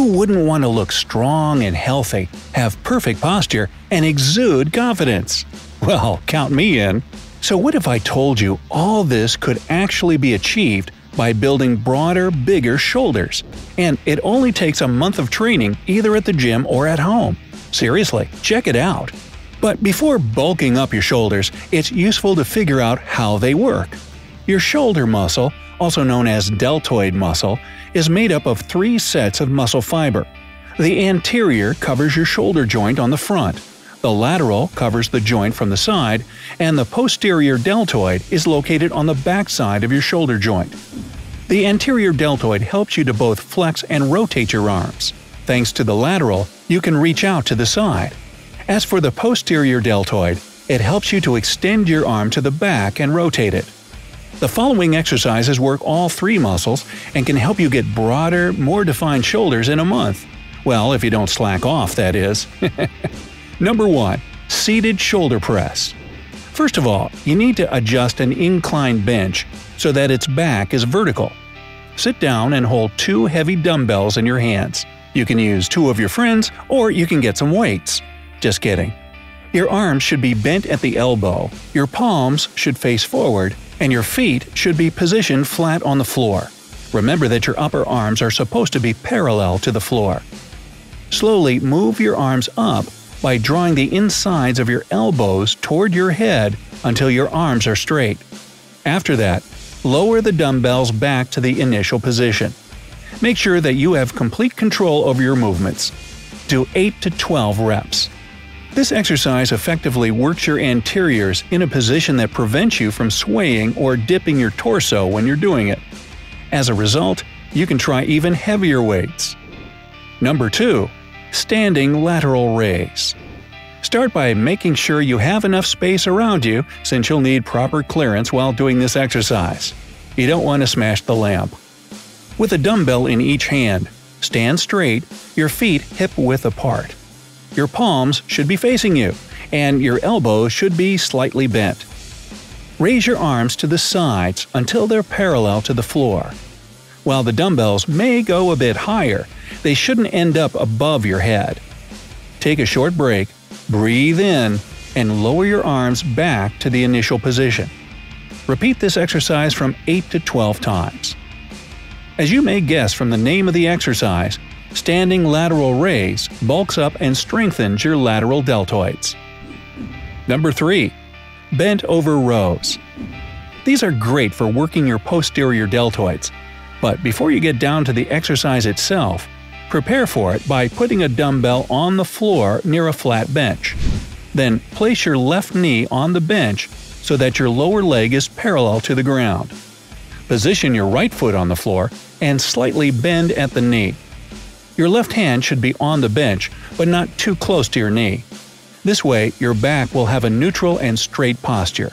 wouldn't want to look strong and healthy, have perfect posture, and exude confidence? Well, count me in. So what if I told you all this could actually be achieved by building broader, bigger shoulders? And it only takes a month of training either at the gym or at home. Seriously, check it out. But before bulking up your shoulders, it's useful to figure out how they work. Your shoulder muscle, also known as deltoid muscle, is made up of 3 sets of muscle fiber. The anterior covers your shoulder joint on the front, the lateral covers the joint from the side, and the posterior deltoid is located on the back side of your shoulder joint. The anterior deltoid helps you to both flex and rotate your arms. Thanks to the lateral, you can reach out to the side. As for the posterior deltoid, it helps you to extend your arm to the back and rotate it. The following exercises work all 3 muscles and can help you get broader, more defined shoulders in a month. Well, if you don't slack off, that is. Number 1. Seated shoulder press. First of all, you need to adjust an inclined bench so that its back is vertical. Sit down and hold 2 heavy dumbbells in your hands. You can use 2 of your friends, or you can get some weights. Just kidding. Your arms should be bent at the elbow, your palms should face forward, and your feet should be positioned flat on the floor. Remember that your upper arms are supposed to be parallel to the floor. Slowly move your arms up by drawing the insides of your elbows toward your head until your arms are straight. After that, lower the dumbbells back to the initial position. Make sure that you have complete control over your movements. Do 8 to 12 reps. This exercise effectively works your anteriors in a position that prevents you from swaying or dipping your torso when you're doing it. As a result, you can try even heavier weights. Number 2. Standing lateral raise. Start by making sure you have enough space around you, since you'll need proper clearance while doing this exercise. You don't want to smash the lamp. With a dumbbell in each hand, stand straight, your feet hip-width apart. Your palms should be facing you, and your elbows should be slightly bent. Raise your arms to the sides until they're parallel to the floor. While the dumbbells may go a bit higher, they shouldn't end up above your head. Take a short break, breathe in, and lower your arms back to the initial position. Repeat this exercise from 8 to 12 times. As you may guess from the name of the exercise, standing lateral raise bulks up and strengthens your lateral deltoids. Number 3. Bent over rows. These are great for working your posterior deltoids. But before you get down to the exercise itself, prepare for it by putting a dumbbell on the floor near a flat bench. Then place your left knee on the bench so that your lower leg is parallel to the ground. Position your right foot on the floor and slightly bend at the knee. Your left hand should be on the bench, but not too close to your knee. This way, your back will have a neutral and straight posture.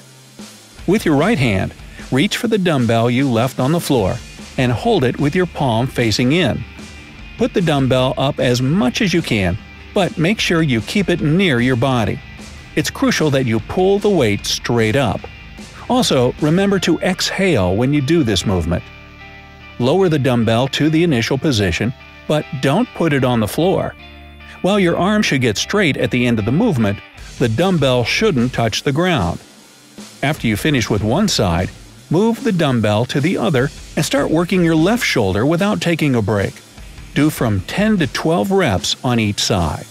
With your right hand, reach for the dumbbell you left on the floor and hold it with your palm facing in. Put the dumbbell up as much as you can, but make sure you keep it near your body. It's crucial that you pull the weight straight up. Also, remember to exhale when you do this movement. Lower the dumbbell to the initial position, but don't put it on the floor. While your arm should get straight at the end of the movement, the dumbbell shouldn't touch the ground. After you finish with one side, move the dumbbell to the other and start working your left shoulder without taking a break. Do from 10 to 12 reps on each side.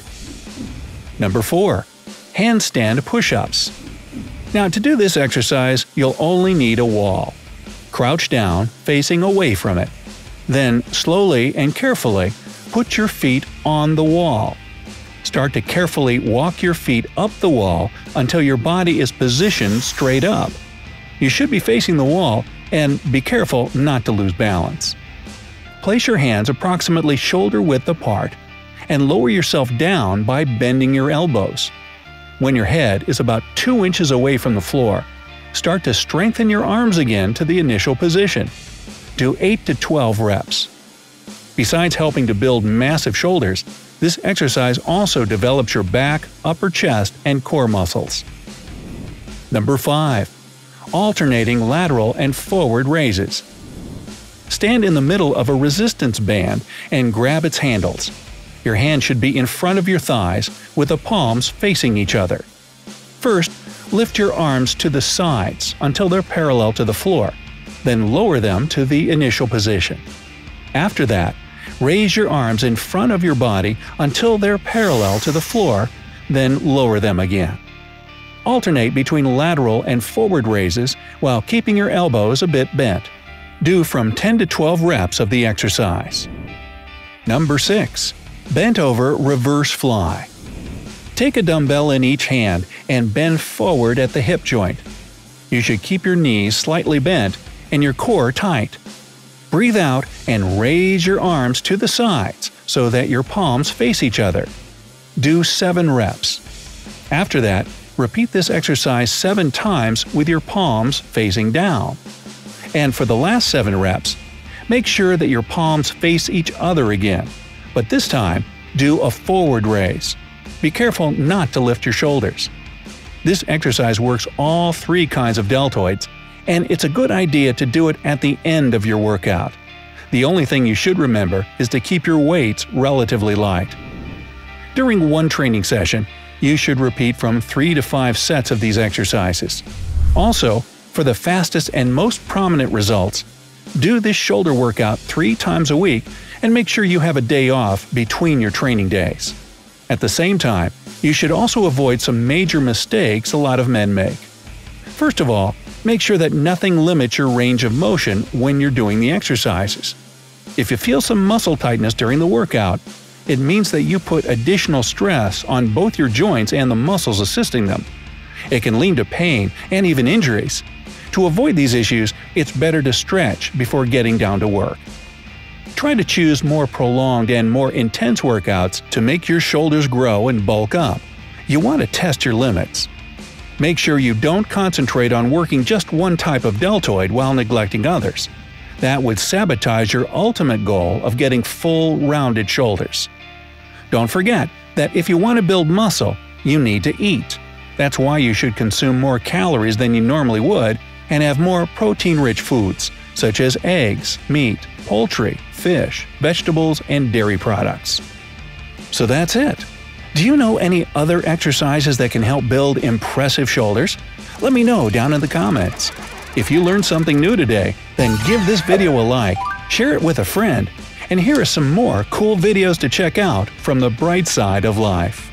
Number 4. Handstand push-ups. Now, to do this exercise, you'll only need a wall. Crouch down, facing away from it. Then, slowly and carefully, put your feet on the wall. Start to carefully walk your feet up the wall until your body is positioned straight up. You should be facing the wall, and be careful not to lose balance. Place your hands approximately shoulder-width apart, and lower yourself down by bending your elbows. When your head is about 2 inches away from the floor, start to strengthen your arms again to the initial position. Do 8 to 12 reps. Besides helping to build massive shoulders, this exercise also develops your back, upper chest, and core muscles. Number 5. Alternating lateral and forward raises. Stand in the middle of a resistance band and grab its handles. Your hand should be in front of your thighs with the palms facing each other. First, lift your arms to the sides until they're parallel to the floor, then lower them to the initial position. After that, raise your arms in front of your body until they're parallel to the floor, then lower them again. Alternate between lateral and forward raises while keeping your elbows a bit bent. Do from 10 to 12 reps of the exercise. Number 6. Bent over reverse fly. Take a dumbbell in each hand and bend forward at the hip joint. You should keep your knees slightly bent and your core tight. Breathe out and raise your arms to the sides so that your palms face each other. Do 7 reps. After that, repeat this exercise 7 times with your palms facing down. And for the last 7 reps, make sure that your palms face each other again, but this time, do a forward raise. Be careful not to lift your shoulders. This exercise works all 3 kinds of deltoids, and it's a good idea to do it at the end of your workout. The only thing you should remember is to keep your weights relatively light. During one training session, you should repeat from 3 to 5 sets of these exercises. Also, for the fastest and most prominent results, do this shoulder workout 3 times a week and make sure you have a day off between your training days. At the same time, you should also avoid some major mistakes a lot of men make. First of all, make sure that nothing limits your range of motion when you're doing the exercises. If you feel some muscle tightness during the workout, it means that you put additional stress on both your joints and the muscles assisting them. It can lead to pain and even injuries. To avoid these issues, it's better to stretch before getting down to work. Try to choose more prolonged and more intense workouts to make your shoulders grow and bulk up. You want to test your limits. Make sure you don't concentrate on working just one type of deltoid while neglecting others. That would sabotage your ultimate goal of getting full, rounded shoulders. Don't forget that if you want to build muscle, you need to eat. That's why you should consume more calories than you normally would and have more protein-rich foods, such as eggs, meat, poultry, fish, vegetables, and dairy products. So that's it. Do you know any other exercises that can help build impressive shoulders? Let me know down in the comments. If you learned something new today, then give this video a like, share it with a friend, and here are some more cool videos to check out from the bright side of life.